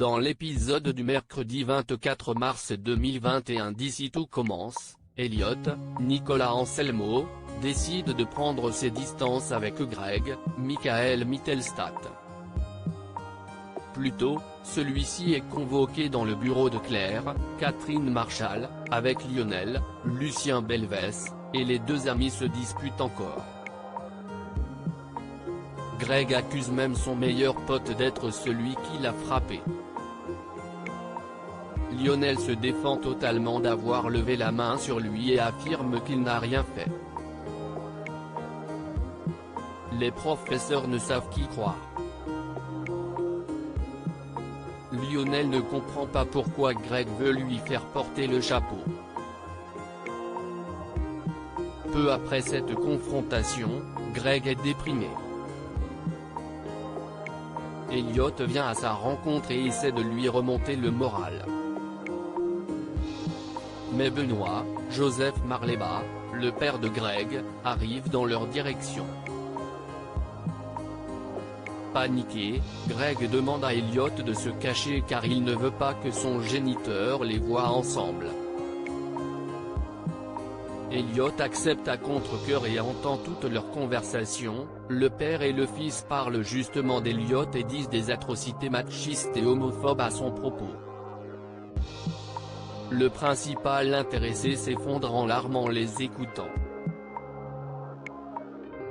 Dans l'épisode du mercredi 24 mars 2021 d'Ici tout commence, Elliot, Nicolas Anselmo, décide de prendre ses distances avec Greg, Michael Mittelstadt. Plus tôt, celui-ci est convoqué dans le bureau de Claire, Catherine Marshall, avec Lionel, Lucien Belvès, et les deux amis se disputent encore. Greg accuse même son meilleur pote d'être celui qui l'a frappé. Lionel se défend totalement d'avoir levé la main sur lui et affirme qu'il n'a rien fait. Les professeurs ne savent qui croire. Lionel ne comprend pas pourquoi Greg veut lui faire porter le chapeau. Peu après cette confrontation, Greg est déprimé. Elliot vient à sa rencontre et essaie de lui remonter le moral. Mais Benoît, Joseph Marleba, le père de Greg, arrive dans leur direction. Paniqué, Greg demande à Elliot de se cacher car il ne veut pas que son géniteur les voie ensemble. Elliot accepte à contre-cœur et entend toute leur conversation. Le père et le fils parlent justement d'Elliot et disent des atrocités machistes et homophobes à son propos. Le principal intéressé s'effondre en larmes en les écoutant.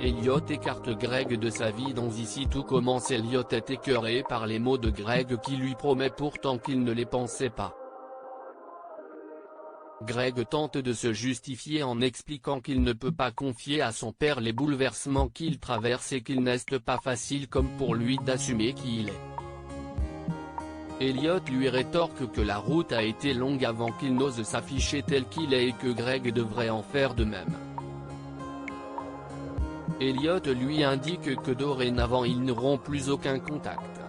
Elliot écarte Greg de sa vie dans Ici tout commence. Elliot est écœuré par les mots de Greg qui lui promet pourtant qu'il ne les pensait pas. Greg tente de se justifier en expliquant qu'il ne peut pas confier à son père les bouleversements qu'il traverse et qu'il n'est pas facile comme pour lui d'assumer qui il est. Elliot lui rétorque que la route a été longue avant qu'il n'ose s'afficher tel qu'il est et que Greg devrait en faire de même. Elliot lui indique que dorénavant ils n'auront plus aucun contact.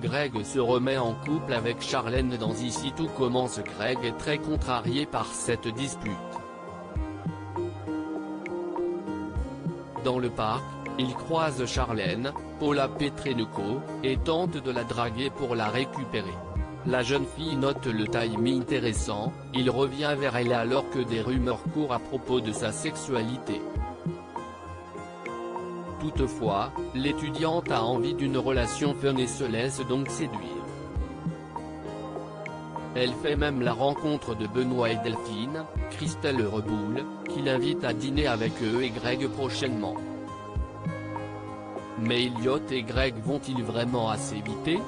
Greg se remet en couple avec Charlène dans Ici tout commence. Greg est très contrarié par cette dispute. Dans le parc, il croise Charlène, Paula Petrenko, et tente de la draguer pour la récupérer. La jeune fille note le timing intéressant, il revient vers elle alors que des rumeurs courent à propos de sa sexualité. Toutefois, l'étudiante a envie d'une relation fun et se laisse donc séduire. Elle fait même la rencontre de Benoît et Delphine, Christelle Reboul, qui l'invite à dîner avec eux et Greg prochainement. Mais Elliot et Greg vont-ils vraiment assez vite?